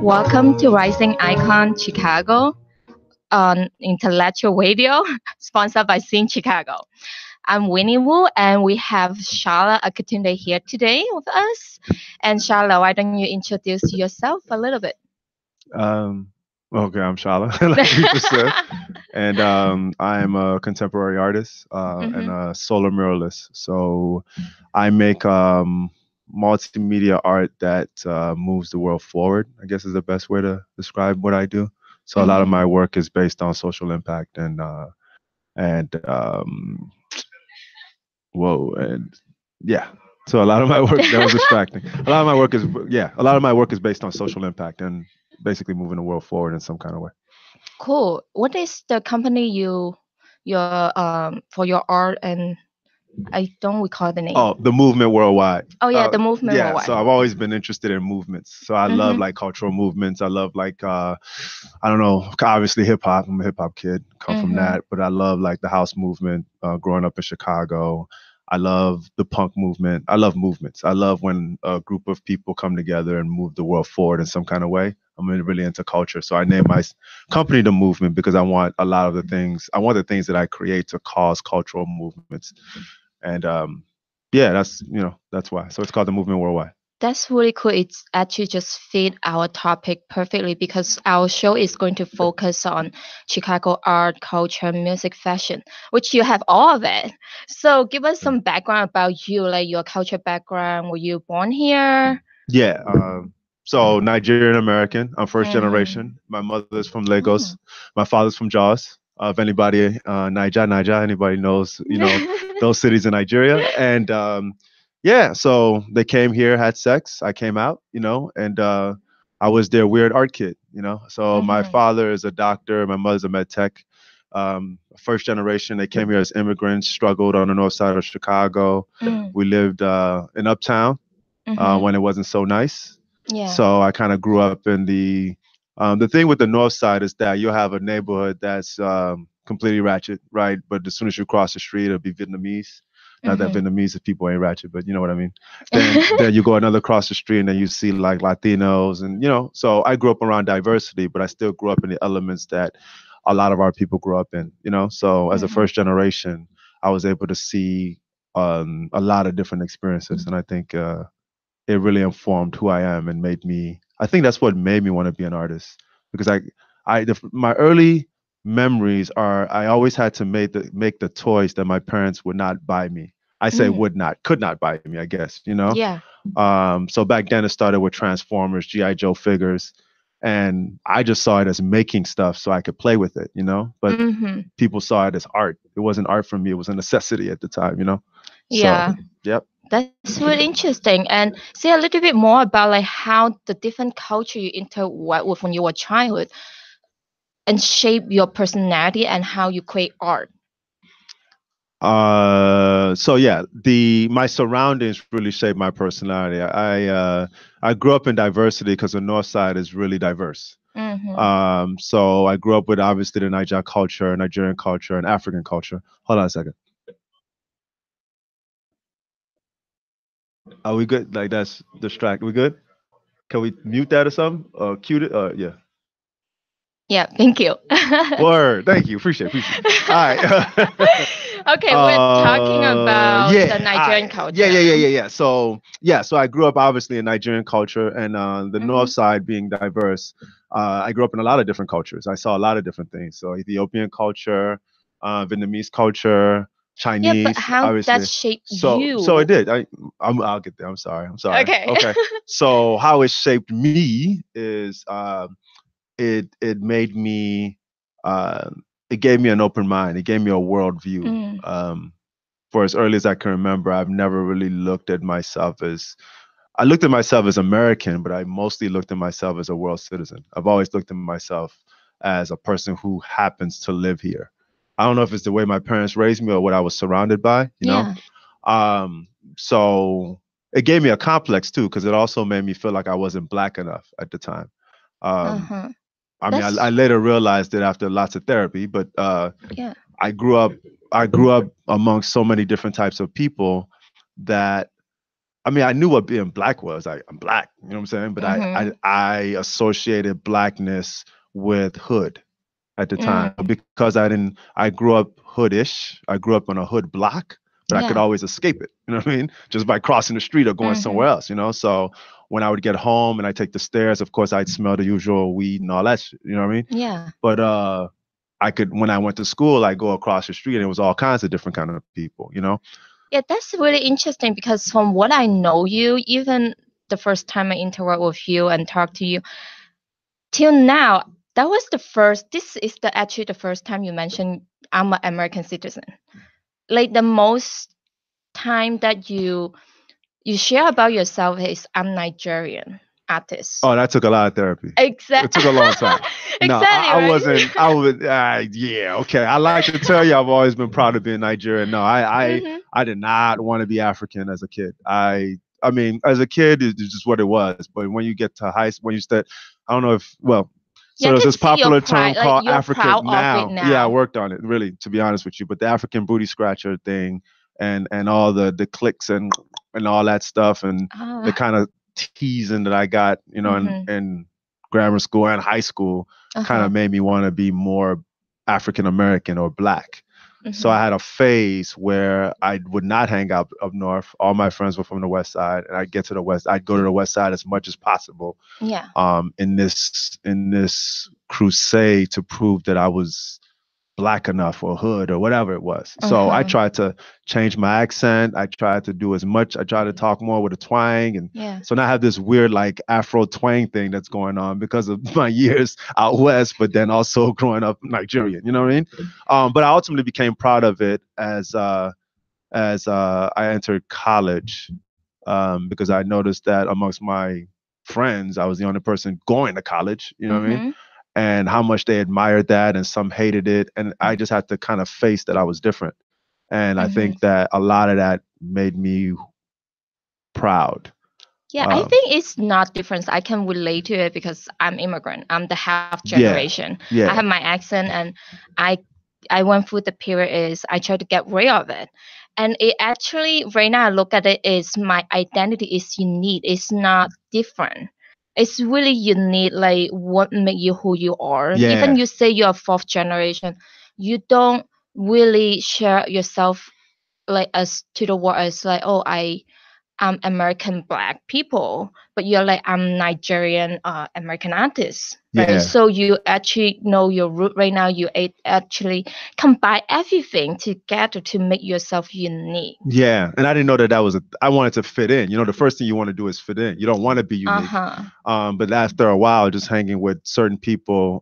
Welcome to Rising Icon Chicago on Intellectual Radio, sponsored by Sing Chicago. I'm Winnie Wu, and we have Charlotte Akatunde here today with us. And Charlotte, why don't you introduce yourself a little bit? Um, okay, I'm Shala, like you just said, and I'm a contemporary artist and Mhm. a solar muralist. So I make multimedia art that moves the world forward, I guess is the best way to describe what I do. So a lot of Mhm. my work is based on social impact and whoa and yeah. So a lot of my work that was distracting. A lot of my work is a lot of my work is based on social impact and basically moving the world forward in some kind of way. Cool. What is the company your for your art, and I don't recall the name. Oh, the movement worldwide. Oh yeah, the movement Yeah, so worldwide. I've always been interested in movements. So I love Mhm. like cultural movements. I love like I don't know, obviously hip hop. I'm a hip hop kid, come from Mhm. that, but I love like the house movement growing up in Chicago. I love the punk movement. I love movements. I love when a group of people come together and move the world forward in some kind of way. Really into culture. So I named my company The Movement because I want a lot of the things, I want the things that I create to cause cultural movements. And yeah, that's why. So it's called The Movement Worldwide. That's really cool. It's actually just fit our topic perfectly because our show is going to focus on Chicago art, culture, music, fashion, which you have all of it. So give us some background about you, like your culture background. Were you born here? Yeah. So Nigerian American. I'm first Mm-hmm. generation. My mother's from Lagos. My father's from Jos. If anybody, Niger, anybody knows, those cities in Nigeria. And yeah, so they came here, had sex. I came out, and I was their weird art kid, So my Mm-hmm. father is a doctor. My mother's a med tech. First generation, they came here as immigrants, struggled on the north side of Chicago. We lived in Uptown Mm-hmm. when it wasn't so nice. Yeah. So I kind of grew up in the thing with the north side is that you'll have a neighborhood that's completely ratchet, right? But as soon as you cross the street, it'll be Vietnamese. Not that Mm-hmm. Vietnamese people ain't ratchet, but you know what I mean. Then you go another across the street and then you see like Latinos and So I grew up around diversity, but I still grew up in the elements that a lot of our people grew up in. So as a Mm-hmm. first generation, I was able to see a lot of different experiences, and I think it really informed who I am and made me. I think that's what made me want to be an artist because my early memories are I always had to make the toys that my parents would not buy me. I say Mm. would not, could not buy me, I guess. Yeah. So back then it started with Transformers, GI Joe figures, and I just saw it as making stuff so I could play with it. But Mm-hmm. people saw it as art. It wasn't art for me. It was a necessity at the time. So, Yeah. yep. That's really interesting. And say a little bit more about like how the different culture you interact with when you were a childhood and shape your personality and how you create art. So yeah, the my surroundings really shaped my personality. I grew up in diversity because the North Side is really diverse. Mm-hmm. So I grew up with obviously the Nigerian culture, and African culture. Hold on a second. Are we good? Like that's distract. We good? Can we mute that or something? Cue it. Yeah. Yeah, thank you. Word. Thank you. Appreciate. All right. Okay, we're talking about the Yeah. Nigerian Yeah. culture. Yeah. Yeah. Yeah. Yeah. So yeah. So I grew up obviously in Nigerian culture, and the North Mm-hmm. Side being diverse. I grew up in a lot of different cultures. I saw a lot of different things. So Ethiopian culture, Vietnamese culture, Yeah, but Chinese, how that obviously. shape So it you? did. I'll get there. I'm sorry. I'm sorry. Okay. Okay. So how it shaped me is it made me uh, it gave me an open mind. It gave me a worldview. Mm, For as early as I can remember, I've never really looked at myself as I looked at myself as American, but I mostly looked at myself as a world citizen. I've always looked at myself as a person who happens to live here. I don't know if it's the way my parents raised me or what I was surrounded by. yeah. Um, so it gave me a complex too, because it also made me feel like I wasn't black enough at the time. Um, Uh-huh. I mean, I That's later realized it after lots of therapy, but yeah. I grew up I grew up amongst so many different types of people that I mean, I knew what being black was. I'm black, you know what I'm saying? But Mhm. I associated blackness with hood at the time. Mm. Because I grew up hoodish. I grew up on a hood block, but I could Yeah. always escape it. You know what I mean? Just by crossing the street or going somewhere Mhm. else, you know? So when I would get home and I take the stairs, of course, I'd smell the usual weed and all that shit, you know what I mean? Yeah. But I could, when I went to school, I go across the street and it was all kinds of different kind of people, you know? Yeah, that's really interesting because from what I know you, even the first time I interact with you and talk to you, till now, that was the first. This is the actually the first time you mentioned I'm an American citizen. Like the most time that you share about yourself is I'm Nigerian artist. Oh, that took a lot of therapy. It Exactly. took a long time. No, Exactly, I right? wasn't. I was. Yeah, okay. I like to tell you, I've always been proud of being Nigerian. No, Mhm. I did not want to be African as a kid. I mean, as a kid, it's just what it was. But when you get to high school, when you start, I don't know if, well, so Yeah, I there's can this see your popular term pride. Like called you're African proud of it now. Yeah, I now. worked on it, really, to be honest with you. But the African booty scratcher thing, and all the clicks and all that stuff, and the Ah. kind of teasing that I got, you know, Mhm. in grammar school and high school, Uh kind of huh. made me want to be more African American or black. So I Mhm. had a phase where I would not hang out up north. All my friends were from the west side, and I'd get to the west. I'd go to the west side as much as possible, Yeah. in this crusade to prove that I was black enough or hood or whatever it was. Uh So I huh. tried to change my accent. I tried to do as much. I tried to talk more with a twang. And Yeah. so now I have this weird like Afro twang thing that's going on because of my years out west, but then also growing up Nigerian. You know what I mean? But I ultimately became proud of it as I entered college, because I noticed that amongst my friends, I was the only person going to college. You know what I mean? Mhm. And how much they admired that and some hated it. And I just had to kind of face that I was different. And I Mhm. think that a lot of that made me proud. Yeah, I Um, think it's not different. I can relate to it because I'm immigrant. I'm the half yeah, generation. I have yeah, my accent, and I I went through the period is I try to get rid of it. And it actually right now I look at it is my identity is unique. It's not different. It's really unique, like what make you who you are. Even yeah, you say you're fourth generation, you don't really share yourself like as to the world as like, oh, American black people, but you're like I'm Nigerian American artist, right? yeah. So you actually know your root right now. You actually combine everything together to make yourself unique. Yeah, and I didn't know that that was a. I wanted to fit in. You know, the first thing you want to do is fit in. You don't want to be Uh unique. huh. But after a while, just hanging with certain people,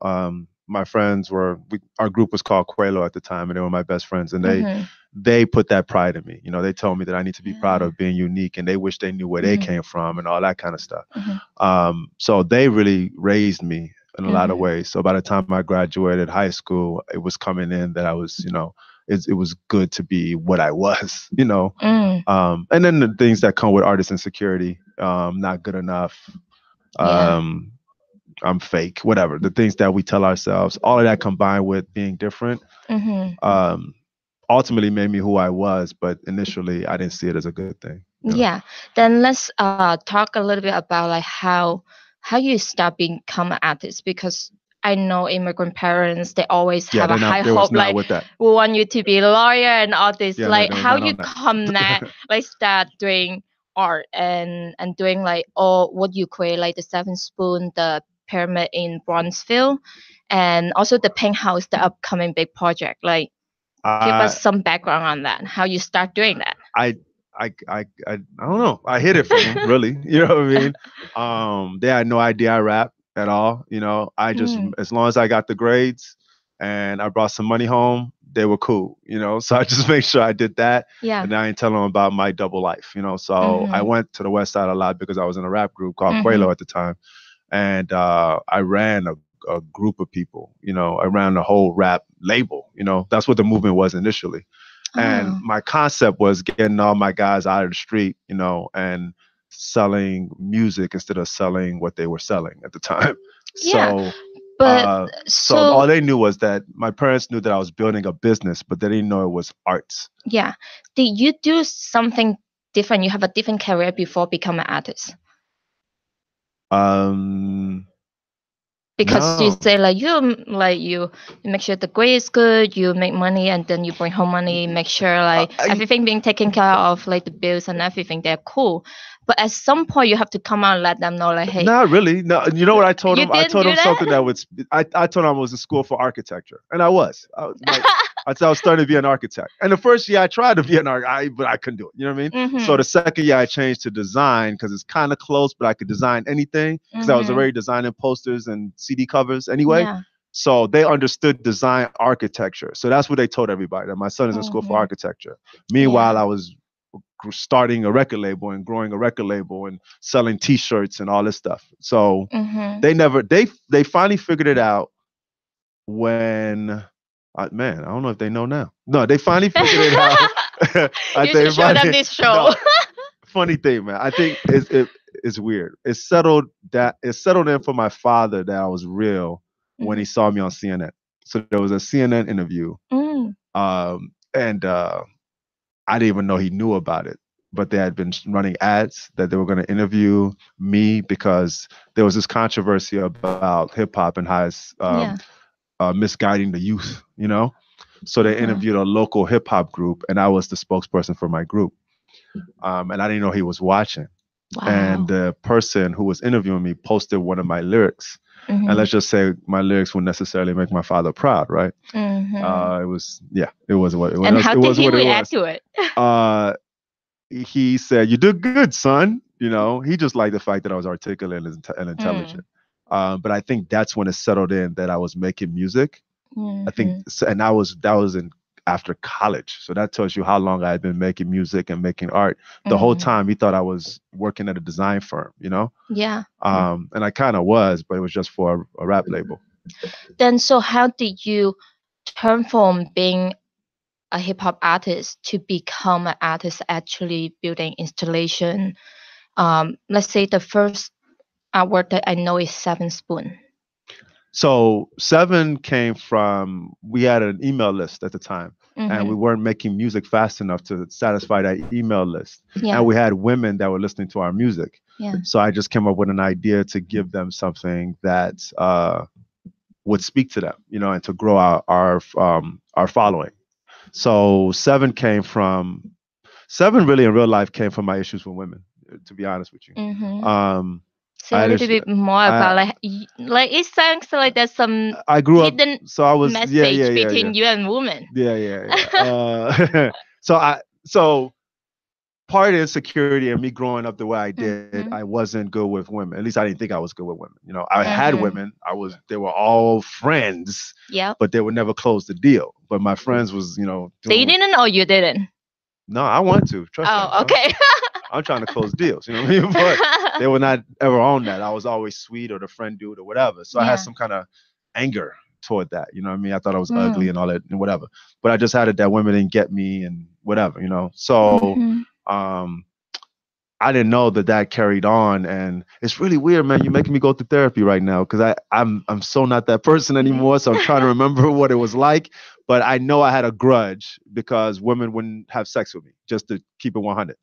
my friends our group was called Quelo at the time, and they were my best friends, and Mhm. they put that pride in me. You know, they told me that I need to be proud Yeah. of being unique, and they wish they knew where they Mhm. came from and all that kind of stuff. Mhm. So they really raised me in a lot of Mhm. ways. So by the time I graduated high school, it was coming in that I was, you know, it was good to be what I was, you know. Mm. And then the things that come with artist insecurity, not good enough, Yeah. um, I'm fake, whatever. The things that we tell ourselves, all of that combined with being different, Mhm. um, ultimately made me who I was. But initially, I didn't see it as a good thing. You know? Yeah. Then let's talk a little bit about like how you start become an artist because I know immigrant parents they always Yeah, have a high they was hope not like with that. we want you to be a lawyer and all this Yeah, like they was how not you on that. connect like start doing art and doing like all what you create like the seven spoon the pyramid in Bronzeville and also the pink house the upcoming big project like give us I some background on that how you start doing that. I I don't know. I hid it from them, really. You know what I mean? They had no idea I rap at all. You know, I just Mm, as long as I got the grades and I brought some money home, they were cool. You know, so I just made sure I did that, yeah. and I didn't tell them about my double life. You know, so I Mhm. went to the West Side a lot because I was in a rap group called Quelo Mhm. at the time, and I ran a group of people. You know, I ran the whole rap label. You know, that's what the movement was initially. And Oh, my concept was getting all my guys out of the street, you know, and selling music instead of selling what they were selling at the time. yeah. So, But so so all they knew was that my parents knew that I was building a business, but they didn't know it was arts. yeah, did you do something? different? You have a different career before becoming an artist? Um, Because you no. say you make sure the grade is good, you make money, and then you bring home money, make sure everything being taken care of, like the bills and everything, they're cool. But at some point you have to come out and let them know, like, hey, Not really. No, you know what I told you him? I didn't told do him something that. that would. I told him I was in school for architecture, and I was. I said I was starting to be an architect. And the first year I tried to be an architect, but I couldn't do it. You know what I mean? So the second year I changed to design because it's kind of close, but I could design anything because I was already designing posters and CD covers anyway. Yeah. So they understood design architecture. So that's what they told everybody, that my son is in school for architecture. Meanwhile, I was starting a record label and growing a record label and selling T-shirts and all this stuff. So they finally figured it out when man, I don't know if they know now. No, they finally figured it out. You should show them this show. No, funny thing, man. I think it's weird. It settled in for my father that I was real when he saw me on CNN. So there was a CNN interview, and I didn't even know he knew about it. But they had been running ads that they were going to interview me because there was this controversy about hip hop and how it's misguiding the youth, you know? So they interviewed a local hip hop group, and I was the spokesperson for my group. And I didn't know he was watching. Wow. And the person who was interviewing me posted one of my lyrics. And let's just say my lyrics wouldn't necessarily make my father proud, right? It was what it was. And how did he react to it? He said, "You did good, son." You know, he just liked the fact that I was articulate and intelligent. But I think that's when it settled in that I was making music. I think, and that was in after college. So that tells you how long I had been making music and making art. The whole time he thought I was working at a design firm, you know? Yeah. And I kind of was, but it was just for a rap label. Then, so how did you turn from being a hip hop artist to become an artist actually building installation? Let's say the first artwork that I know is Seven Spoon. So Seven came from, we had an email list at the time, and we weren't making music fast enough to satisfy that email list. Yeah. And we had women that were listening to our music. Yeah. So I just came up with an idea to give them something that would speak to them, you know, and to grow our following. So Seven really in real life came from my issues with women, to be honest with you. So a little bit more about like it sounds like there's some I grew up, hidden so I was message between you and women. So part of insecurity and me growing up the way I did, I wasn't good with women. At least I didn't think I was good with women. You know, I had women. They were all friends. Yeah. But they would never close the deal. But my friends was, you know. They didn't or you didn't? No, I want to. Trust me. Oh, okay. I'm trying to close deals, you know what I mean? But they were not ever on that. I was always sweet or the friend dude or whatever. So I had some kind of anger toward that, you know what I mean? I thought I was ugly and all that and whatever. But I just had it that women didn't get me and whatever, you know? So I didn't know that carried on. And it's really weird, man. You're making me go through therapy right now because I'm so not that person anymore. So I'm trying to remember what it was like. But I know I had a grudge because women wouldn't have sex with me, just to keep it 100.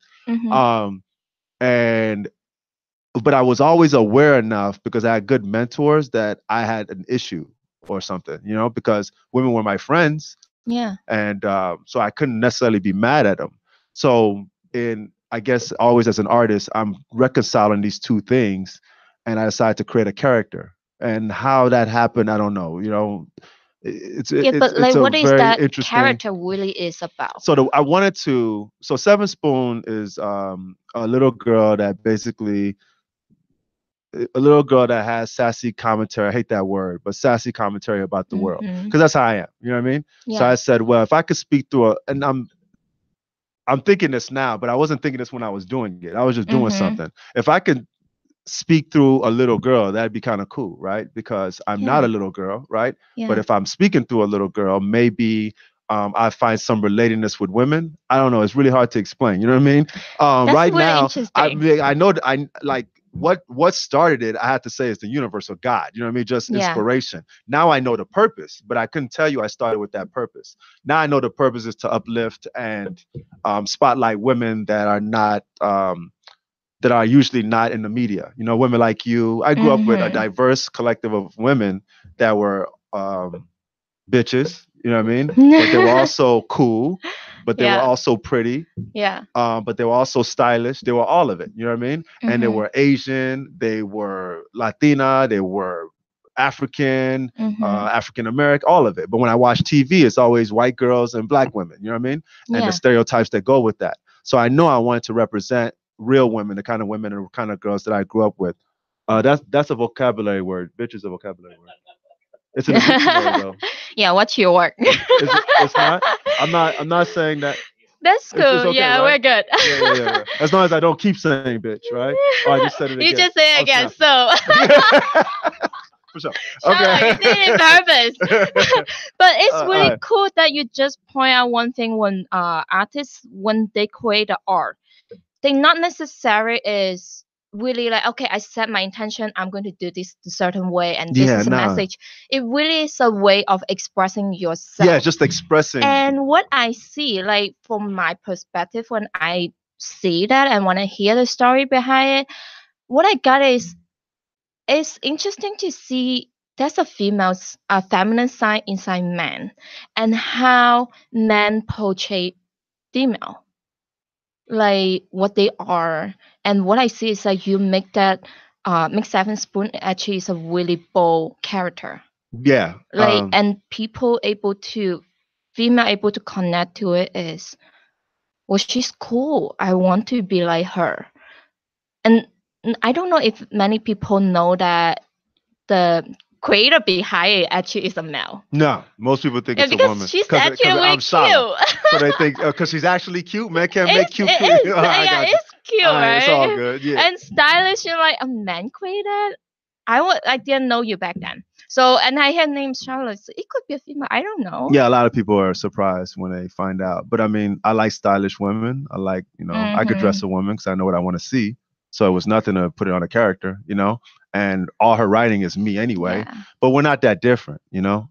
But I was always aware enough because I had good mentors that I had an issue or something, you know, because women were my friends. Yeah. And so I couldn't necessarily be mad at them. So I guess always as an artist, I'm reconciling these two things, and I decided to create a character. And how that happened, I don't know. You know, but like, what is that character really is about? So So Seven Spoon is a little girl that basically, a little girl that has sassy commentary. I hate that word, but sassy commentary about the world, because that's how I am. You know what I mean? Yeah. So I said, well, if I could speak through and I'm thinking this now, but I wasn't thinking this when I was doing it. I was just doing something. If I could speak through a little girl, that'd be kind of cool, right? Because I'm not a little girl, right? Yeah. But if I'm speaking through a little girl, maybe I find some relatedness with women. I don't know. It's really hard to explain. You know what I mean? That's right really now, interesting. I know that I like what started it, I had to say, is the universe or God. You know what I mean? Just Yeah. inspiration. Now I know the purpose, but I couldn't tell you I started with that purpose. Now I know the purpose is to uplift and spotlight women that are not that are usually not in the media. You know, women like you. I grew up with a Mm-hmm. diverse collective of women that were bitches. You know what I mean? But they were also cool. But they were Yeah. also pretty. Yeah. But they were also stylish. They were all of it. You know what I mean? And they Mm-hmm. were Asian. They were Latina. They were African, Mm-hmm. African American, all of it. But when I watch TV, it's always white girls and black women. You know what I mean? And the Yeah. stereotypes that go with that. So I know I wanted to represent real women, the kind of women and the kind of girls that I grew up with. That's a vocabulary word. Bitch is a vocabulary word. It's in the dictionary though. Yeah, what's your work? Is it? It's not. I'm not saying that. That's It's cool. okay, Yeah, right? we're good. Yeah. As long as I don't keep saying bitch, right? Oh, I just said it You again. just say I'm it again. snapping. So, For sure. shut up. You Okay. did it on purpose. But it's All really right. cool that you just point out one thing when artists, when they create the art, they not necessary is really like, okay, I set my intention, I'm going to do this a certain way, and this Yeah, is a nah. message. It really is a way of expressing Yeah, yourself. just expressing. And what I see, like from my perspective, when I see that and when I hear the story behind it, what I got is it's interesting to see there's a feminine side inside man, and how men portray female, like what they are. And what I see is that you make that make Seven Spoon actually is a really bold character, Yeah. like, and people able to female able to connect to it is, well, she's cool, I want to be like her. And I don't know if many people know that the creator behind it actually is a male. No, most people think Yeah, it's a because woman she's because actually really I'm Shala. cute. So they think because she's actually cute. Men can't make cute. It is, I yeah, got you. it's cute, All right, it's all right? good. Yeah. And stylish, you're like a man created. I didn't know you back then. So, and I had named Charlotte. So it could be a female. I don't know. Yeah, a lot of people are surprised when they find out. But I mean, I like stylish women. I like, I could dress Mhm. a woman because I know what I want to see. So it was nothing to put it on a character. And all her writing is me anyway. Yeah. But we're not that different.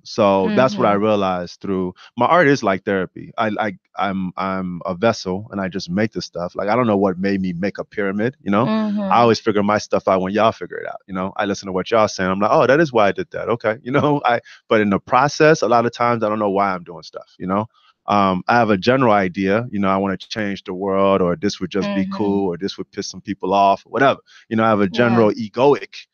So that's what I Mhm. realized through my art is like therapy. I'm a vessel and I just make the stuff. Like I don't know what made me make a pyramid. I Mhm. always figure my stuff out when y'all figure it out. I listen to what y'all saying. I'm like, oh, that is why I did that. Okay. But in the process, a lot of times I don't know why I'm doing stuff. I have a general idea, I want to change the world, or this would just be Mhm. cool, or this would piss some people off, or whatever. I have a Yeah. general egoic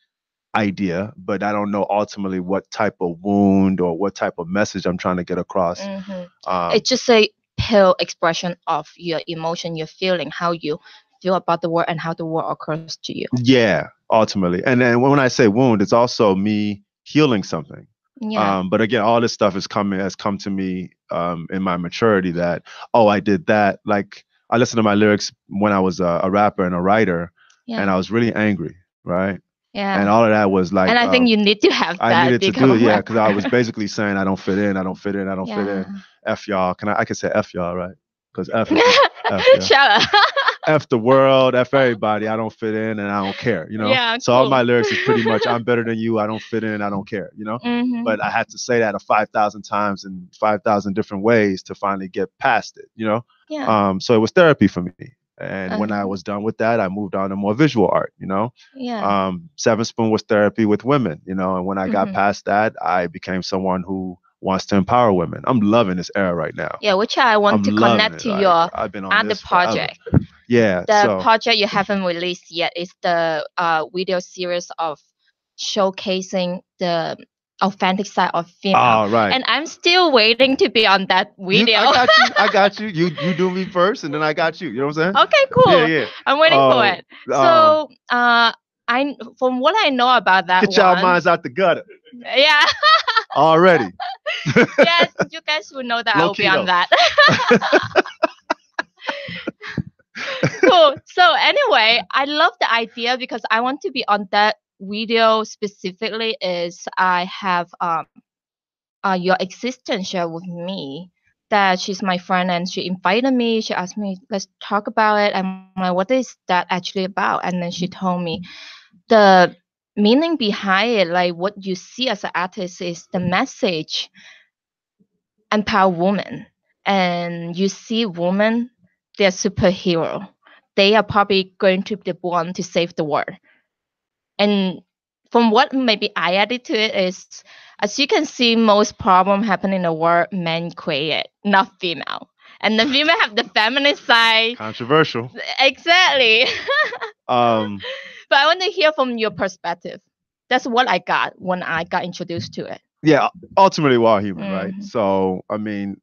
idea, but I don't know ultimately what type of wound or what type of message I'm trying to get across. Mhm. Um, It's just a pure expression of your emotion, your feeling, how you feel about the world and how the world occurs to you. yeah, ultimately. And then when I say wound, it's also me healing something. Yeah. But again, all this stuff has come to me in my maturity that, oh, I did that. Like I listened to my lyrics when I was a rapper and a writer, and Yeah. I was really angry, right? And Yeah. all of that was And like I think you need to have I that needed to do become it, a yeah, because I was rapper. basically saying I don't fit in, I don't fit in, I don't fit in. Yeah. F y'all. I can say F y'all, right? Because F is my F, yeah. Shut up. F the world, F everybody. I don't fit in and I don't care. Yeah, So all cool. my lyrics is pretty much I'm better than you, I don't fit in, I don't care. Mhm. But I had to say that 5,000 times in 5,000 different ways to finally get past it. Yeah. So it was therapy for me. And when I Uh-huh. was done with that, I moved on to more visual art. Yeah. Seven Spoon was therapy with women. And when I got Mhm. past that, I became someone who wants to empower women. I'm loving this era right now. Yeah, which I I'm want to loving connect it. to Like your I've been on other this forever. project. Yeah. The So, project you haven't released yet is the video series of showcasing the authentic side of female. all right. And I'm still waiting to be on that video. I got you. I got you. You do me first, and then I got you. You know what I'm saying? Okay, Yeah, cool. yeah. I'm waiting for Uh, it. um, So, I from what I know about that get y'all one, minds out the gutter yeah, already. yes, you guys will know that I Low will be key on though. that. Cool. So anyway, I love the idea because I want to be on that video specifically. Is I have your existence share with me that she's my friend and she invited me. She asked me, let's talk about it. I'm like, what is that actually about? And then she told me the meaning behind it, like what you see as an artist is the message empower women. And you see women, they're superhero. They are probably going to be the one to save the world. And from what maybe I added to it is, as you can see, most problem happen in the world, men create, not female. And the female have the feminine side. Controversial. Exactly. Um, But I want to hear from your perspective. That's what I got when I got introduced to it. yeah, ultimately we're all human, right? Mhm. So I mean,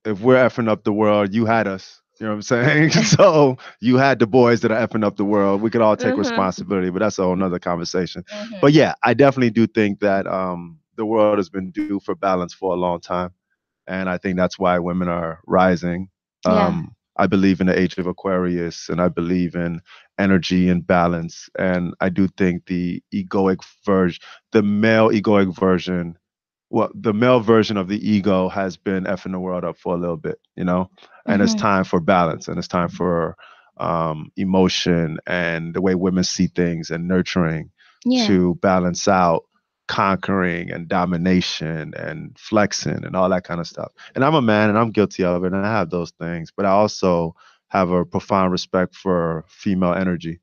if we're effing up the world, you had us. You know what I'm saying? So you had the boys that are effing up the world. We could all take Mhm. responsibility, but that's a whole nother conversation. But Mhm. yeah, I definitely do think that the world has been due for balance for a long time. And I think that's why women are rising. Yeah. I believe in the age of Aquarius, and I believe in energy and balance. And I do think the male egoic version, well, the male version of the ego has been effing the world up for a little bit, you know. And it's Mhm. time for balance, and it's time for emotion and the way women see things and nurturing Yeah. to balance out conquering and domination and flexing and all that kind of stuff. And I'm a man and I'm guilty of it and I have those things, but I also have a profound respect for female energy.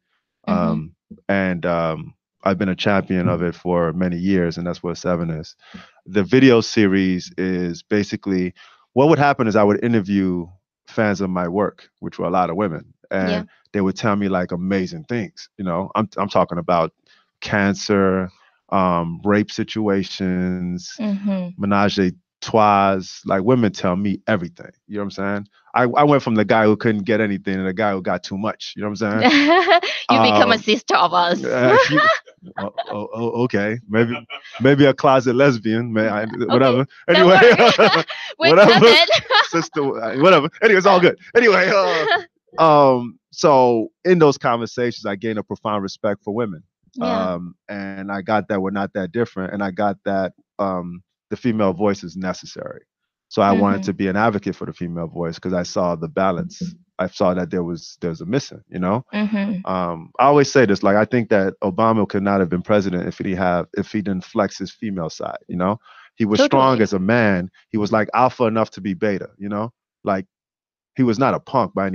Mhm. Um, and I've been a champion of it for many years, and that's what Seven is. The video series is basically what would happen is I would interview fans of my work, which were a lot of women, Yeah. and they would tell me like amazing things. You know, I'm talking about cancer, rape situations, Mhm. menage a trois. Like women tell me everything. You know what I'm saying? I went from the guy who couldn't get anything to the guy who got too much. You know what I'm saying? You become a Um, sister of us. you, okay, maybe a closet lesbian, Okay, whatever. don't Anyway, worry. We accept whatever, it. sister, whatever. Anyway, it's all good. Anyway, so in those conversations, I gained a profound respect for women, Yeah. and I got that we're not that different, and I got that the female voice is necessary. So I wanted to Mhm. be an advocate for the female voice because I saw the balance. I saw that there's a missing, you know. Mhm. I always say this, like I think that Obama could not have been president if he didn't flex his female side. You know, he was strong Totally. as a man. He was like alpha enough to be beta. You know, like he was not a punk by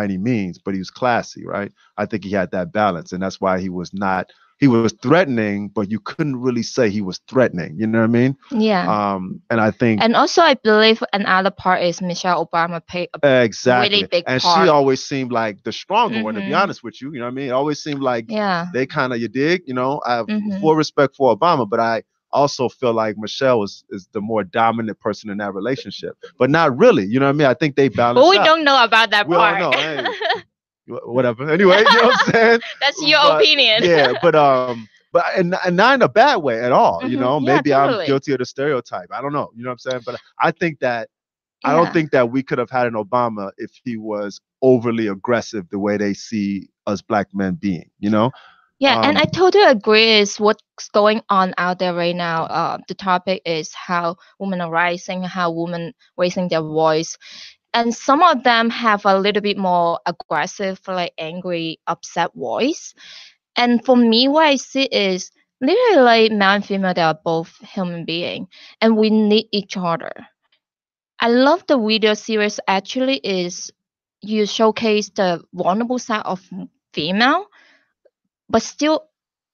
any means, but he was classy, right? I think he had that balance, and that's why he was not. He was threatening, but you couldn't really say he was threatening. You know what I mean? Yeah. And I think And also, I believe another part is Michelle Obama played a really exactly. big And she part. always seemed like the stronger one, to be Mhm. honest with you. You know what I mean? It always seemed like Yeah. they kind of, you dig? You know, I have Mhm. full respect for Obama, but I also feel like Michelle is the more dominant person in that relationship. But not really. You know what I mean? I think they But balance we out. don't know about that We don't part. know. Hey, whatever. Anyway, you know what I'm saying? That's your But opinion. yeah, but and not in a bad way at all. You Mhm. know, Yeah, maybe I'm totally. guilty of the stereotype. I don't know. You know what I'm saying? But I don't Yeah. think that we could have had an Obama if he was overly aggressive the way they see us black men being, you know? Yeah, and I Um, totally agree is what's going on out there right now. The topic is how women are rising, how women raising their voice. And some of them have a little bit more aggressive, like angry, upset voice. And for me, what I see is literally like male and female, they are both human being, and we need each other. I love the video series actually is you showcase the vulnerable side of female, but still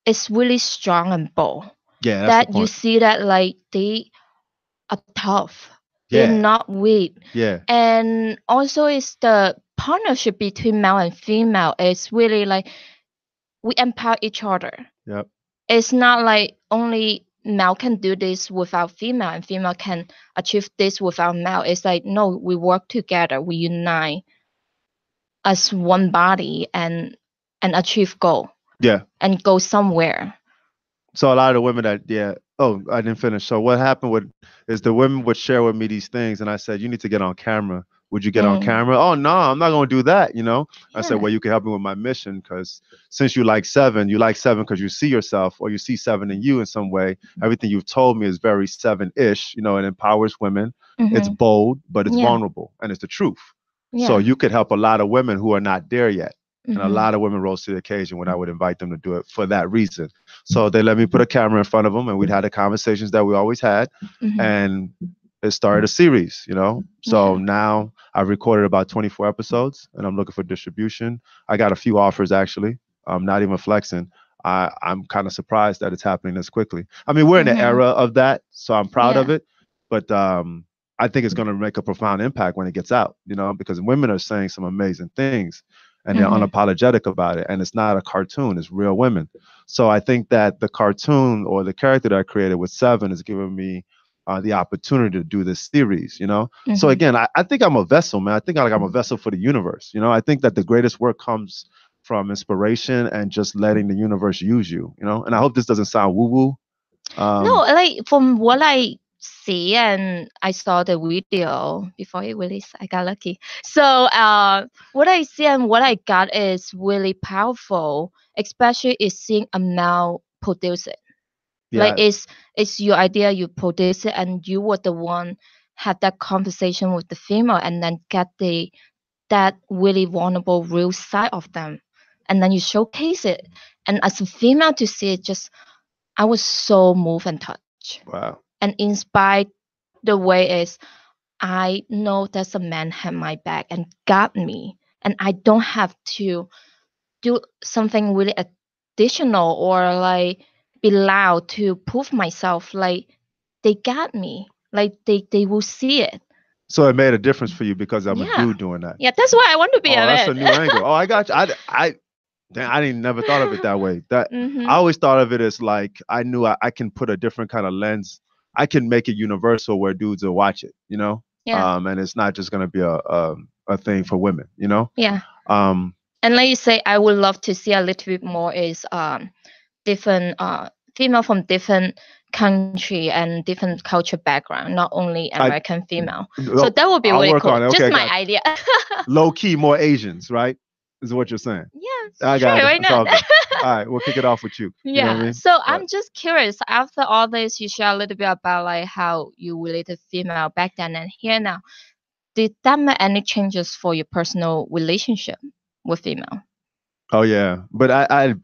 it's really strong and bold. yeah, that's the That you point. see that like they are tough. They're Yeah, not weak. yeah, And also it's the partnership between male and female. It's really like we empower each other. yep, It's not like only male can do this without female and female can achieve this without male. It's like no, we work together, we unite as one body and achieve goal yeah. and go somewhere. So a lot of the women that, yeah. Oh, I didn't finish. So what happened is the women would share with me these things, and I said, you need to get on camera Would you get on Mm. camera? Oh no, I'm not gonna do that. I said, Yeah. well, you can help me with my mission because since you like seven because you see yourself or you see seven in you in some way. Everything you've told me is very seven-ish. It empowers women. It's Mm-hmm. bold, but it's Yeah. vulnerable, and it's the truth. So Yeah. you could help a lot of women who are not there yet. And a Mm-hmm. lot of women rose to the occasion when I would invite them to do it for that reason. So they let me put a camera in front of them, and we'd had the conversations that we always had, Mm-hmm. and it started a series. So Yeah. now I've recorded about 24 episodes, and I'm looking for distribution. I got a few offers actually. I'm not even flexing. I'm kind of surprised that it's happening this quickly. I mean, we're in the Mm-hmm. era of that, so I'm proud of Yeah. it. But I think it's going to make a profound impact when it gets out, because women are saying some amazing things and they're Mm-hmm. unapologetic about it. And it's not a cartoon, it's real women. So I think that the cartoon or the character that I created with Seven is giving me the opportunity to do this series. So Mm-hmm. again, I think I'm a vessel, man. I think I'm a vessel for the universe. I think that the greatest work comes from inspiration and just letting the universe use you. And I hope this doesn't sound woo woo. No, Um, like from what I see and I saw the video before it released, I got lucky. So what I see and what I got is really powerful, especially is seeing a male produce it. Like yeah. it's your idea, you produce it and you were the one had that conversation with the female and then get that really vulnerable real side of them. And then you showcase it. And as a female to see it just I was so moved and touched Wow. and inspired the way is I know there's a man had my back and got me and I don't have to do something really additional or like be loud to prove myself like they got me like they will see it. So it made a difference for you because I'm a Yeah. dude doing that. Yeah, that's why I want to be Oh, a that's man. a new angle. Oh, I got you. Damn, I didn't never thought of it that way. I Mhm. always thought of it as like I knew I can put a different kind of lens. I can make it universal where dudes will watch it. Yeah. And it's not just gonna be a thing for women. Yeah. Um, And like you say, I would love to see a little bit more is different female from different country and different culture background, not only I American female. So oh, that would be I'll really work cool. on it. Okay, Just I my got idea. low key more Asians, right? Is what you're saying. Yes, I sure, got it. why It's not? all good. All right, we'll kick it off with you. You know what I Yeah. mean? So But I'm just curious. After all this, you share a little bit about like how you related female back then and here now. Did that make any changes for your personal relationship with female? oh yeah, but I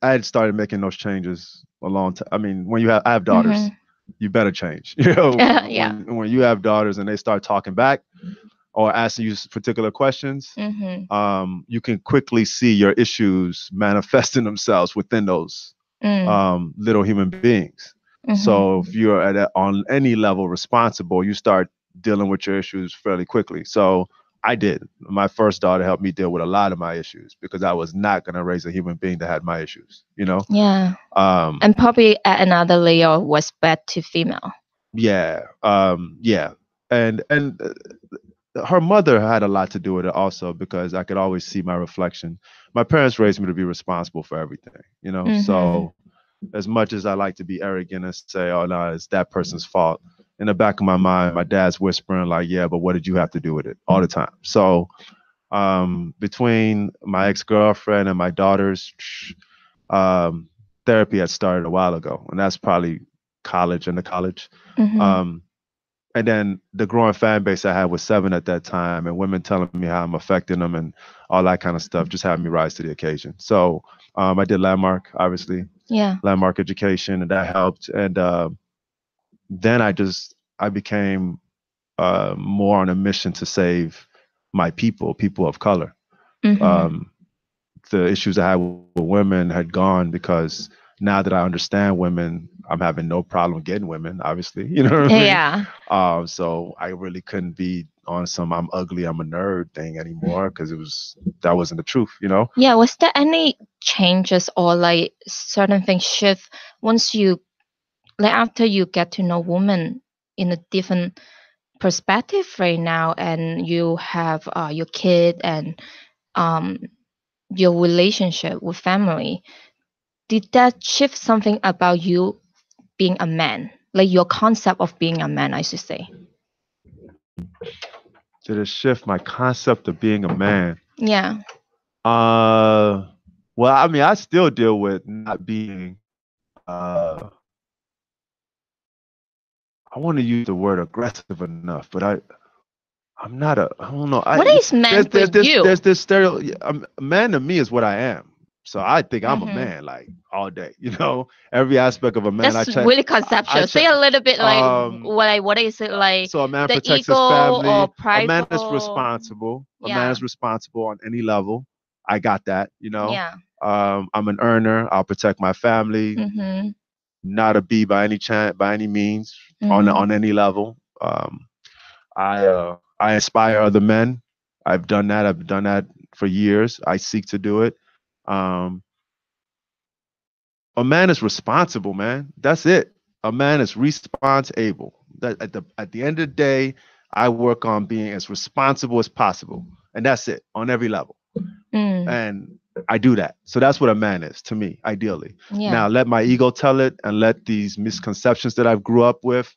had started making those changes a long time. I mean, I have daughters, Mm-hmm. you better change. When Yeah. you have daughters and they start talking back or asking you particular questions, Mm-hmm. you can quickly see your issues manifesting themselves within those Mm. little human beings. So if Mm-hmm. you're on any level responsible, you start dealing with your issues fairly quickly. So I did. My first daughter helped me deal with a lot of my issues because I was not going to raise a human being that had my issues. Yeah. Um, And probably add another layer of respect to female. yeah, yeah, and her mother had a lot to do with it also because I could always see my reflection. My parents raised me to be responsible for everything. Mm-hmm. So as much as I like to be arrogant and say, "Oh no, it's that person's fault," in the back of my mind, my dad's whispering like, "Yeah, but what did you have to do with it?" all the time. So between my ex-girlfriend and my daughters, um, therapy had started a while ago, and that's probably college and the college. Mm-hmm. Um, and then the growing fan base I had was Seven at that time, and women telling me how I'm affecting them and all that kind of stuff just had me rise to the occasion. So I did Landmark, obviously, Yeah. Landmark Education, and that helped. And then I became more on a mission to save my people of color. Mm-hmm. Um, the issues I had with women had gone because now that I understand women, I'm having no problem getting women, obviously. You know what I mean? Yeah. So I really couldn't be on some I'm ugly, I'm a nerd thing anymore because that wasn't the truth. Yeah. Was there any changes or like certain things shift once you like after you get to know women in a different perspective right now and you have your kid and um your relationship with family, did that shift something about you being a man, like your concept of being a man, I should say? Did it shift my concept of being a man? Yeah. Uh, well, I mean, I still deal with not being. I want to use the word aggressive enough, but I'm not a. I don't know. What is There's man for you? this stereo. A man to me is what I am. So I think I'm a Mm-hmm. man like all day. Every aspect of a man. That's really I conceptual. Say check. a little bit like Um, what is it like so a man the protects ego his or family. A man is prideful? responsible. A man Yeah. is responsible on any level. I got that. Yeah. I'm an earner. I'll protect my family. Mm-hmm. Not a bee by any chance, by any means, Mm-hmm. on any level. I inspire other men. I've done that. I've done that for years. I seek to do it. Um, a man is responsible, man. That's it. A man is responsible. That at the end of the day, I work on being as responsible as possible, and that's it on every level. Mm. And I do that. So that's what a man is to me, ideally. Yeah. Now let my ego tell it, and let these misconceptions that I've grew up with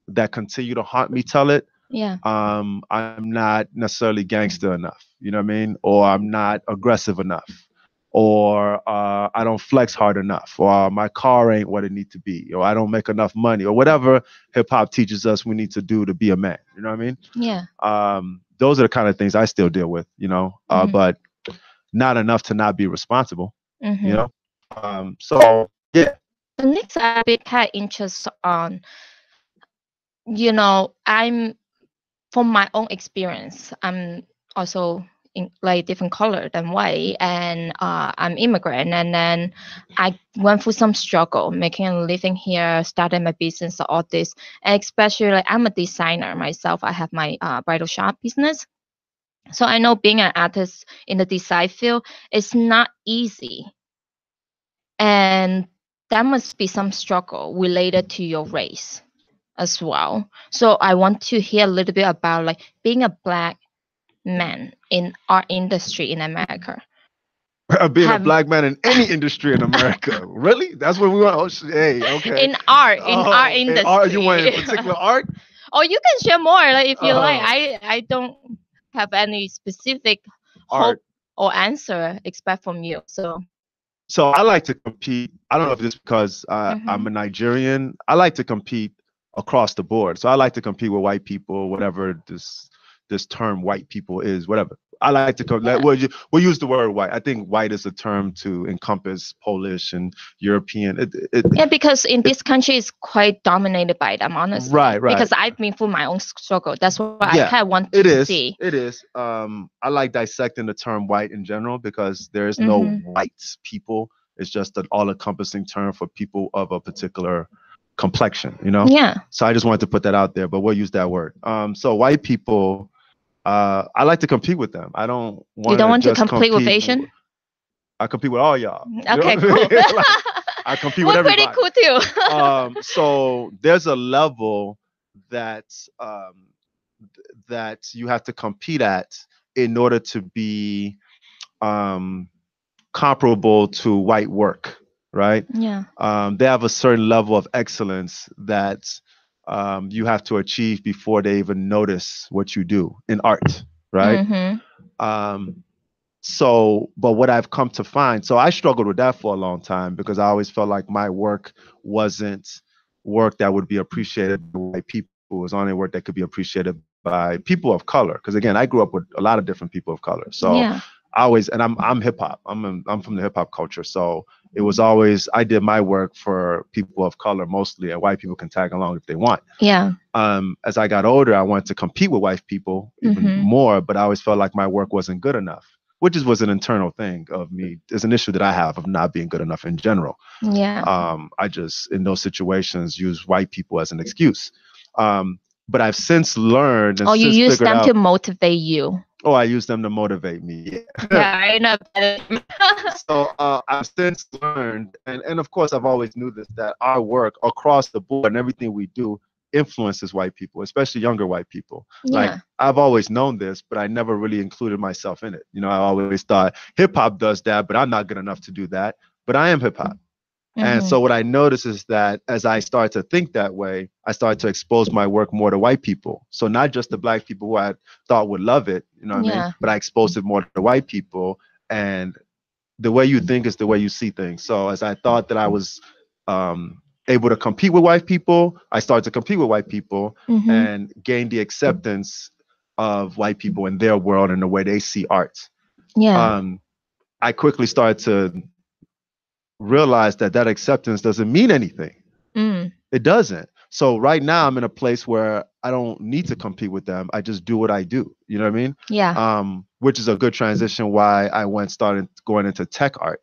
that continue to haunt me tell it. Yeah. I'm not necessarily gangster enough, you know what I mean? Or I'm not aggressive enough, or I don't flex hard enough, or my car ain't what it needs to be, or I don't make enough money, or whatever hip hop teaches us we need to do to be a man. You know what I mean? Yeah. Those are the kind of things I still deal with, Mm-hmm. but not enough to not be responsible, you Mm-hmm. know? So yeah. The next I'd be kind of interested on, I'm from my own experience, I'm also in like different color than white, and I'm immigrant, and then I went through some struggle making a living here, started my business, all this, and especially like I'm a designer myself. I have my bridal shop business, so I know being an artist in the design field is not easy, and there must be some struggle related to your race as well. So I want to hear a little bit about like being a black man in our industry in America. Being a Have black man in any industry in America. Really? That's what we want. Oh, hey, okay. in our Oh, and art, you want in industry. particular art? Or you can share more like if you like. Uh, I don't have any specific hope art. or answer expect from you. So So I like to compete. I don't know if it's because I'm mhm. a Nigerian. I like to compete across the board. So I like to compete with white people, whatever this term white people is, whatever. I like to Yeah. we'll use the word white. I think white is a term to encompass Polish and European. Yeah, because in It this country it's quite dominated by them, honestly. right, right. Because I've been through my own struggle. That's what I Yeah, kind of want it to is. see. It is. I like dissecting the term white in general because there is no Mm-hmm. white people. It's just an all-encompassing term for people of a particular complexion, Yeah. So I just wanted to put that out there, but we'll use that word. So white people, I like to compete with them. I don't You want don't to want to just compete with compete. Asian? I compete with all y'all. You know Okay, what I cool. mean? Like, I compete with We're pretty everybody. cool too. So there's a level that um, that you have to compete at in order to be um, comparable to white work, right? Yeah. They have a certain level of excellence that you have to achieve before they even notice what you do in art, right? Mm-hmm. Um, but what I've come to find, so I struggled with that for a long time because I always felt like my work wasn't work that would be appreciated by white people. It was only work that could be appreciated by people of color. Because again, I grew up with a lot of different people of color. So Yeah. I always, and I'm hip hop. I'm from the hip hop culture. So it was always I did my work for people of color mostly, and white people can tag along if they want. Yeah. As I got older, I wanted to compete with white people even Mm-hmm. more, but I always felt like my work wasn't good enough, which was an internal thing of me. It's an issue that I have of not being good enough in general. Yeah. I just, in those situations, use white people as an excuse. But I've since learned and Or you since use figured them to out, motivate you. oh, I use them to motivate me. Yeah. Yeah, I know. So I've since learned, and of course I've always knew this, that our work across the board and everything we do influences white people, especially younger white people. Like Yeah. I've always known this, but I never really included myself in it. I always thought hip hop does that, but I'm not good enough to do that. But I am hip hop. And Mhm. so what I noticed is that as I started to think that way, I started to expose my work more to white people. So not just the black people who I thought would love it, you know what I mean? Yeah. But I exposed it more to white people. And the way you think is the way you see things. So as I thought that I was able to compete with white people, I started to compete with white people Mhm. and gain the acceptance of white people in their world and the way they see art. Yeah. Um, I quickly started to realize that that acceptance doesn't mean anything. Mm. It doesn't. So right now I'm in a place where I don't need to compete with them. I just do what I do. You know what I mean? Yeah. Which is a good transition why I went started going into tech art.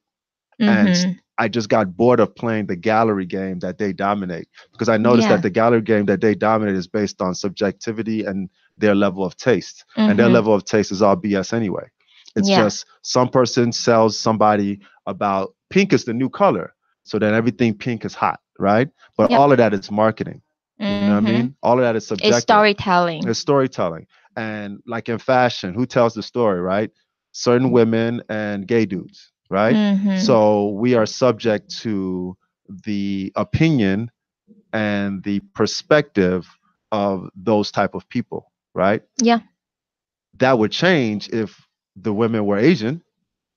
And Mhm. I just got bored of playing the gallery game that they dominate because I noticed that Yeah. the gallery game that they dominate is based on subjectivity and their level of taste. And their Mhm. level of taste is all BS anyway. It's Yeah. just some person sells somebody about pink is the new color. So then everything pink is hot, right? But Yep. all of that is marketing. You know what I Mhm. mean? All of that is It's subjective. storytelling. It's storytelling. And like in fashion, who tells the story, right? Certain women and gay dudes, right? Mhm. So we are subject to the opinion and the perspective of those type of people, right? Yeah. That would change if the women were Asian.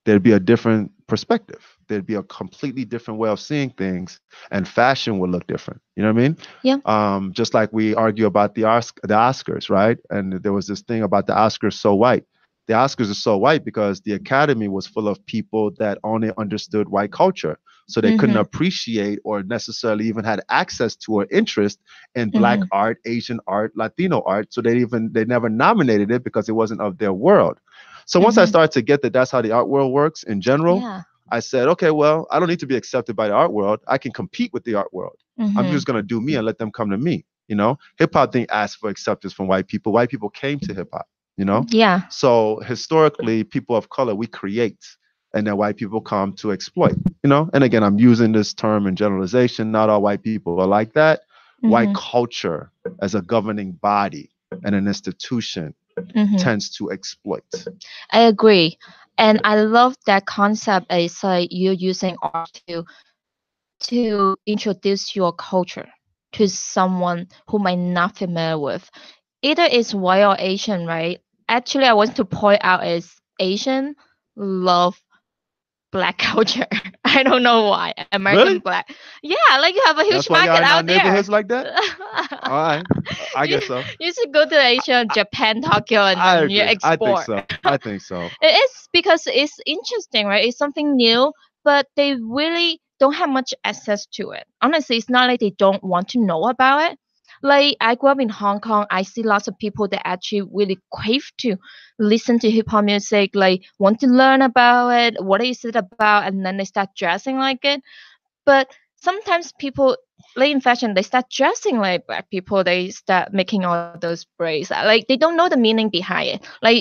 There'd be a different perspective. There'd be a completely different way of seeing things, and fashion would look different. You know what I mean? Yeah. Just like we argue about the Oscars, right? And there was this thing about the Oscars so white. The Oscars are so white because the Academy was full of people that only understood white culture, so they couldn't Mhm. appreciate or necessarily even had access to or interest in Black Mhm. art, Asian art, Latino art. So they never nominated it because it wasn't of their world. So once I Mhm. started to get that that's how the art world works in general, Yeah. I said, okay, well, I don't need to be accepted by the art world. I can compete with the art world. I'm Mhm. just going to do me and let them come to me. You know, hip hop didn't ask for acceptance from white people. White people came to hip hop, you know? Yeah. So historically, people of color, we create and then white people come to exploit, you know? And again, I'm using this term in generalization. Not all white people are like that. White Mhm. culture as a governing body and an institution Mhm. tends to exploit. I agree. And I love that concept is like you're using art to introduce your culture to someone who might not familiar with. Either it's white or Asian, right? Actually, I want to point out is Asian love black culture. I don't know why. American Really? black. Yeah, like you have a huge That's why y'all market in our out there. neighborhoods like that? All right. I you, guess so. you should go to Asia, Japan, Tokyo, and I then you agree. I think export. so. I think so. It is because it's interesting, right? It's something new, but they really don't have much access to it. Honestly, it's not like they don't want to know about it. Like I grew up in Hong Kong, I see lots of people that actually really crave to listen to hip hop music, like want to learn about it, what is it about, and then they start dressing like it. But sometimes people, like in fashion, they start dressing like black people. They start making all those braids. Like they don't know the meaning behind it. Like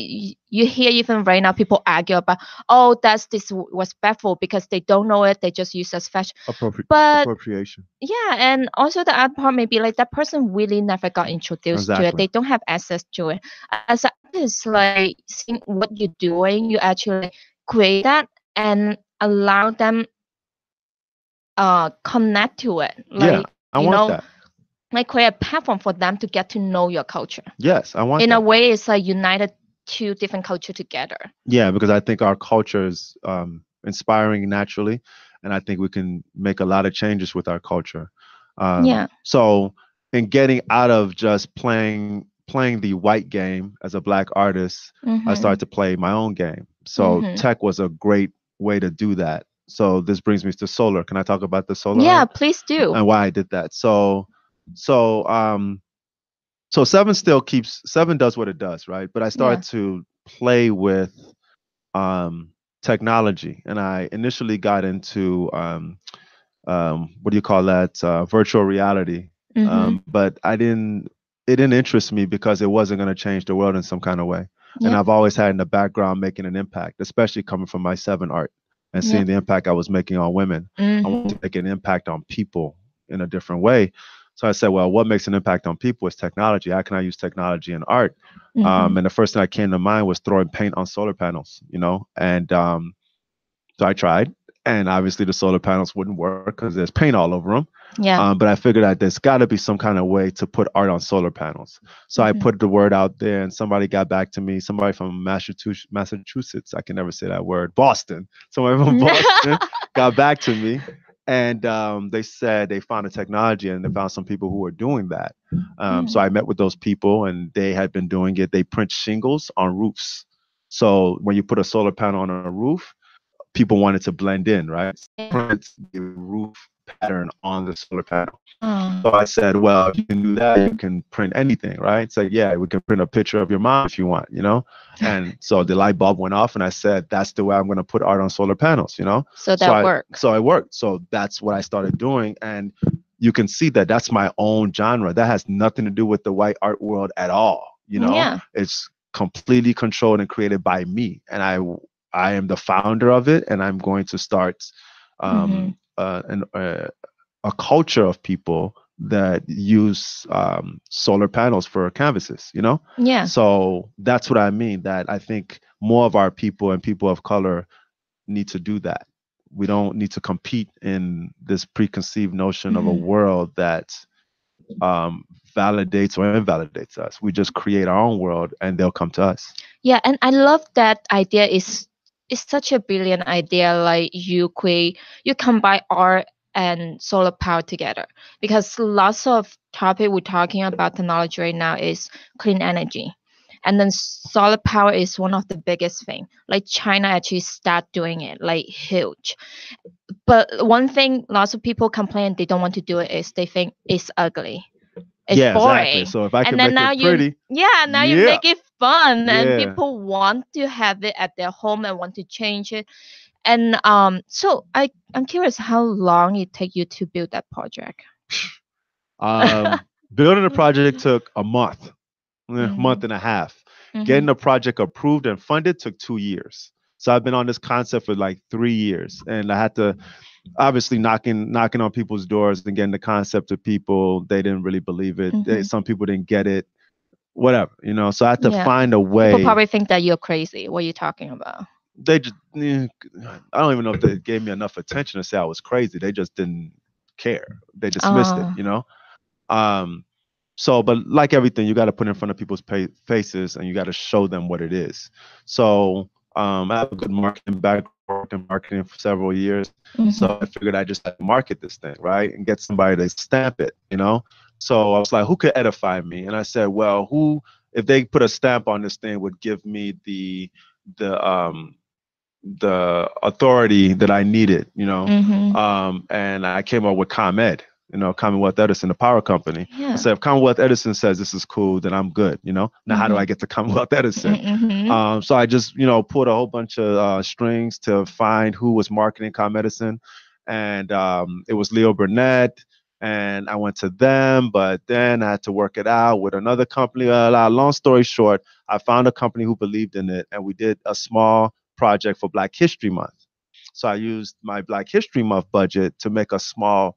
you hear even right now people argue about, oh, that's this was baffled because they don't know it. They just use as fashion. But Appropriation. yeah, and also the other part may be like that person really never got introduced to it. Exactly. They don't have access to it. As an artist, like seeing what you're doing, you actually create that and allow them connect to it, Yeah, like I want that. like create a platform for them to get to know your culture. Yes, I want In a that. way it's like united two different culture together. Yeah, because I think our culture is inspiring naturally, and I think we can make a lot of changes with our culture. Yeah. So, in getting out of just playing the white game as a black artist, I Mhm. started to play my own game. So, Mhm. tech was a great way to do that. So, this brings me to solar. Can I talk about the solar Yeah, art please do. and why I did that? So, so seven does what it does, right? But I Yeah. started to play with technology, and I initially got into what do you call that? Virtual reality. Mhm. But I didn't. It didn't interest me because it wasn't going to change the world in some kind of way. And Yeah. I've always had in the background making an impact, especially coming from my seven art and Yeah. seeing the impact I was making on women. I want to Mhm. make an impact on people in a different way. So I said, well, what makes an impact on people is technology. How can I use technology in art? Mhm. And the first thing that came to mind was throwing paint on solar panels, you know, and so I tried. And obviously the solar panels wouldn't work because there's paint all over them. Yeah. But I figured that there's got to be some kind of way to put art on solar panels. So I Mhm. put the word out there, and somebody got back to me. Somebody from Massachusetts. I can never say that word. Boston. Somebody from Boston got back to me, and they said they found a technology and they found some people who were doing that. So Mm. I met with those people, and they had been doing it. They print shingles on roofs. So when you put a solar panel on a roof, people wanted to blend in, right? So they Yeah. print the roof pattern on the solar panel. Oh. So I said, well, if you can do that, you can print anything, right? So yeah, we can print a picture of your mom if you want, you know? And so the light bulb went off and I said, that's the way I'm going to put art on solar panels, you know? So So that work. so it worked. So that's what I started doing. And you can see that that's my own genre. That has nothing to do with the white art world at all, you know? Yeah. It's completely controlled and created by me. And I am the founder of it, and I'm going to start Mm-hmm. a culture of people that use solar panels for canvases, you know? Yeah. So that's what I mean, that I think more of our people and people of color need to do that. We don't need to compete in this preconceived notion of a Mm-hmm. world that um, validates or invalidates us. We just create our own world and they'll come to us. Yeah, and I love that idea. Is such a brilliant idea. Like you combine art and solar power together, because lots of topic we're talking about technology right now is clean energy, and then solar power is one of the biggest thing. Like China actually start doing it like huge. But one thing lots of people complain they don't want to do it is they think it's ugly, it's Yeah, exactly. boring. So if I And can then make now it you, pretty, yeah, now you yeah, make it fun and yeah. people want to have it at their home and want to change it. And so I'm curious how long it take you to build that project. Building a project took a month, month Mhm. and a half. Getting Mhm. the project approved and funded took 2 years. So I've been on this concept for like 3 years, and I had to obviously knocking on people's doors and getting the concept to people. They didn't really believe it. Mhm. Some people didn't get it. Whatever, you know. So I had to Yeah. find a People way. probably think that you're crazy. What are you talking about? They just, I don't even know if they gave me enough attention to say I was crazy. They just didn't care. They dismissed it, Oh. you know. Um, so, but like everything, you got to put in front of people's faces and you got to show them what it is. So, I have a good marketing background, worked in marketing for several years. So I Mhm. figured I just had to market this thing, right? And get somebody to stamp it, you know? So I was like, who could edify me? And I said, well, who, if they put a stamp on this thing, would give me the, the authority that I needed, you know. Mhm. And I came up with ComEd, you know, Commonwealth Edison, the power company. I Yeah. said, if Commonwealth Edison says this is cool, then I'm good, you know. Now, how do I Mhm. get to Commonwealth Edison? Mhm. So I just, you know, pulled a whole bunch of strings to find who was marketing ComEdison, and it was Leo Burnett. And I went to them, but then I had to work it out with another company. Long story short, I found a company who believed in it, and we did a small project for Black History Month. So I used my Black History Month budget to make a small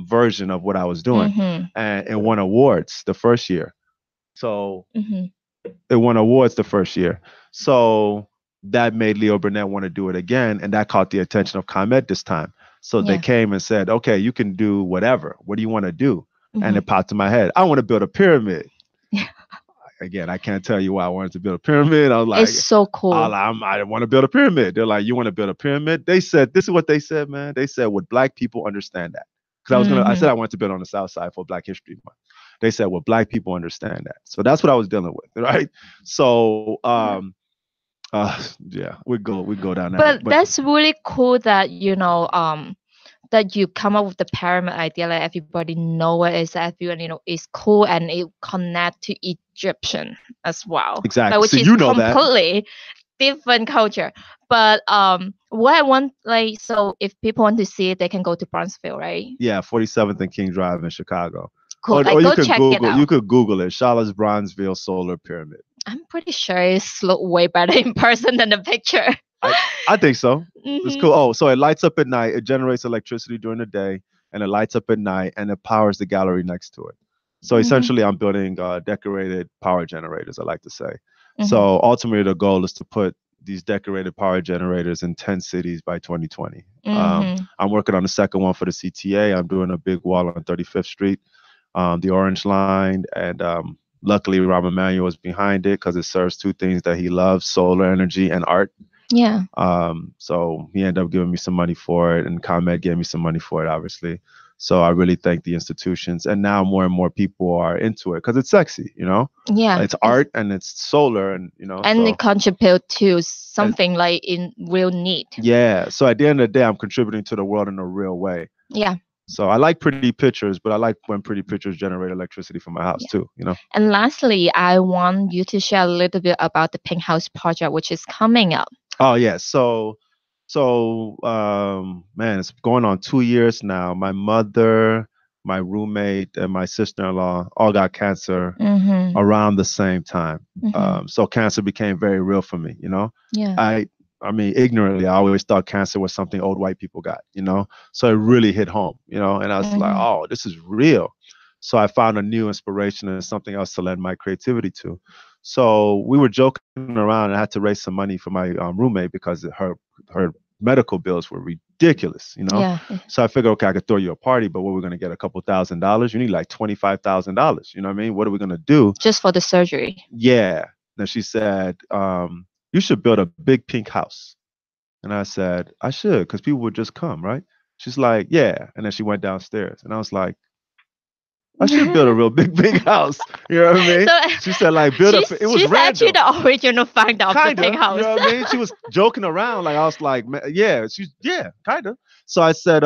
version of what I was doing, Mhm. and it won awards the first year. So Mhm. it won awards the first year. So that made Leo Burnett want to do it again, and that caught the attention of ComEd this time. So they Yeah. came and said, "Okay, you can do whatever. What do you want to do?" And Mhm. it popped in my head. I want to build a pyramid. Again, I can't tell you why I wanted to build a pyramid. I was It's like, so cool. I want to build a pyramid. They're like, you want to build a pyramid? They said, this is what they said, man. They said, would Black people understand that? Because I said Mhm. I wanted to build on the South Side for Black History Month. They said, well, Black people understand that. So that's what I was dealing with, right? So, Yeah. yeah, we go down that road. But But that's really cool that that you come up with the pyramid idea, like everybody know what is, everyone is cool, and it connect to Egyptian as well, like exactly. which So is you know that. completely different culture. But what I want, like, so if people want to see it, they can go to Bronxville, right? Yeah, 47th and King Drive in Chicago. Cool, Or like you go could check it Google out. it, Charlotte's Bronzeville Solar Pyramid. I'm pretty sure it's look way better in person than the picture. I I think so. It's Mhm. cool. Oh, so it lights up at night. It generates electricity during the day, and it lights up at night, and it powers the gallery next to it. So Mhm. essentially, I'm building decorated power generators. I like to say. Mhm. So ultimately, the goal is to put these decorated power generators in 10 cities by 2020. Mm-hmm. I'm working on the second one for the CTA. I'm doing a big wall on 35th Street, the Orange Line, and luckily Rahm Emanuel is behind it because it serves two things that he loves: solar energy and art. Yeah. So he ended up giving me some money for it, and ComEd gave me some money for it, obviously. So I really thank the institutions, and now more and more people are into it because it's sexy, Yeah. It's art and it's solar, and And it so contribute to and something like in real need. yeah. So at the end of the day, I'm contributing to the world in a real way. Yeah. So I like pretty pictures, but I like when pretty pictures generate electricity for my house Yeah. too. And lastly, I want you to share a little bit about the Pink House project, which is coming up. Oh yeah. So man, it's going on 2 years now. My mother, my roommate, and my sister-in-law all got cancer Mm-hmm. around the same time. Mm-hmm. So cancer became very real for me. Yeah. I mean, ignorantly, I always thought cancer was something old white people got. So it really hit home, and I was like, Mm-hmm. oh, this is real. So I found a new inspiration and something else to lend my creativity to. So we were joking around, and I had to raise some money for my roommate because her medical bills were ridiculous. Yeah. So I figured, okay, I could throw you a party, but what we're gonna get, a couple $1,000s? You need like $25,000. You know what I mean? What are we gonna do? Just for the surgery. Yeah. Then she said, you should build a big pink house. And I said, I should, because people would just come, right? She's like, yeah. And then she went downstairs. And I was like, I should build a real big house. You know what I mean? So She said, like, build up. It was she's actually random. the original founder of the Pink Kinda. You House. know what I mean? She was joking around. Like, I was like, yeah, kinda. So I said,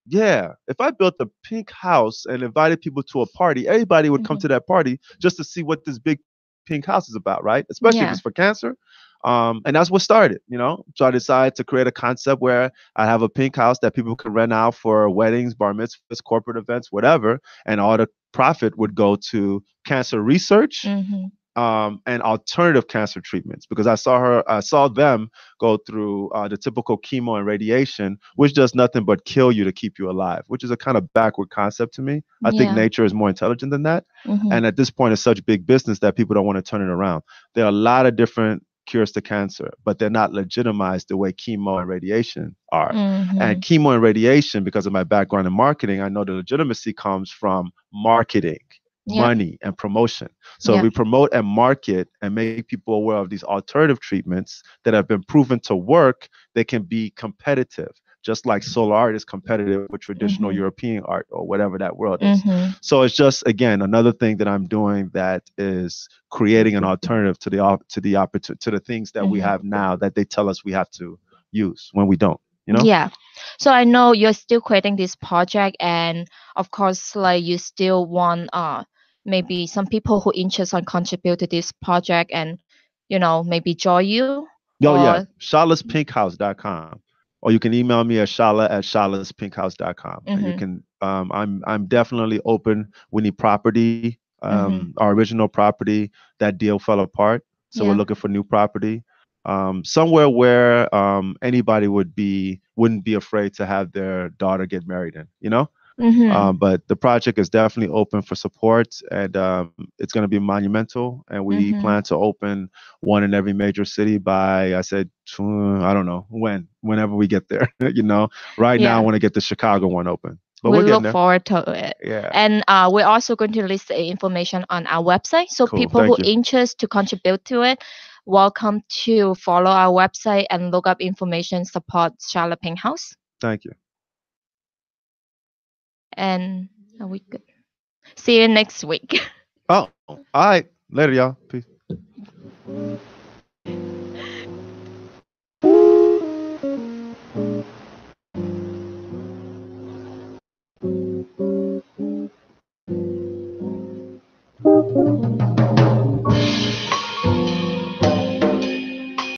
yeah, if I built a pink house and invited people to a party, everybody would come Mhm. to that party just to see what this big pink house is about, right? Especially if Yeah. it's for cancer. And that's what started. So I decided to create a concept where I have a pink house that people can rent out for weddings, bar mitzvahs, corporate events, whatever, and all the profit would go to cancer research, Mm-hmm. and alternative cancer treatments, because I saw them go through the typical chemo and radiation, which does nothing but kill you to keep you alive, which is a kind of backward concept to me. I think Yeah. nature is more intelligent than that. Mm-hmm. And at this point, it's such big business that people don't want to turn it around. There are a lot of different cures to cancer, but they're not legitimized the way chemo and radiation are. Mm-hmm. And chemo and radiation, because of my background in marketing, I know the legitimacy comes from marketing, Yep. money, and promotion. So Yep. we promote and market and make people aware of these alternative treatments that have been proven to work. They can be competitive, just like solar art is competitive with traditional Mm-hmm. European art or whatever that world is. Mm-hmm. So it's just, again, another thing that I'm doing that is creating an alternative to the things that we Mm-hmm. have now that they tell us we have to use when we don't. Yeah. So I know you're still creating this project, and of course, like you still want maybe some people who interest on contribute to this project and maybe join you Oh yeah, or shalaspinkhouse.com. Or you can email me at shala@shalaspinkhouse.com. And you mm-hmm. can I'm definitely open. We need property. Mm-hmm. Our original property, that deal fell apart. So we're Yeah. looking for new property. Somewhere where anybody wouldn't be afraid to have their daughter get married in. Mm-hmm. But the project is definitely open for support, and it's going to be monumental. And we Mm-hmm. plan to open one in every major city by, I said, I don't know whenever we get there. Right now I Yeah. want to get the Chicago one open, but We we're getting look there. forward to it. Yeah, And we're also going to list the information on our website. So cool. people who Thank you. interest to contribute to it, welcome to follow our website and look up information, support Charlotte Pink House. Thank you. And are we good? See you next week. Oh, all right. Later, y'all. Peace.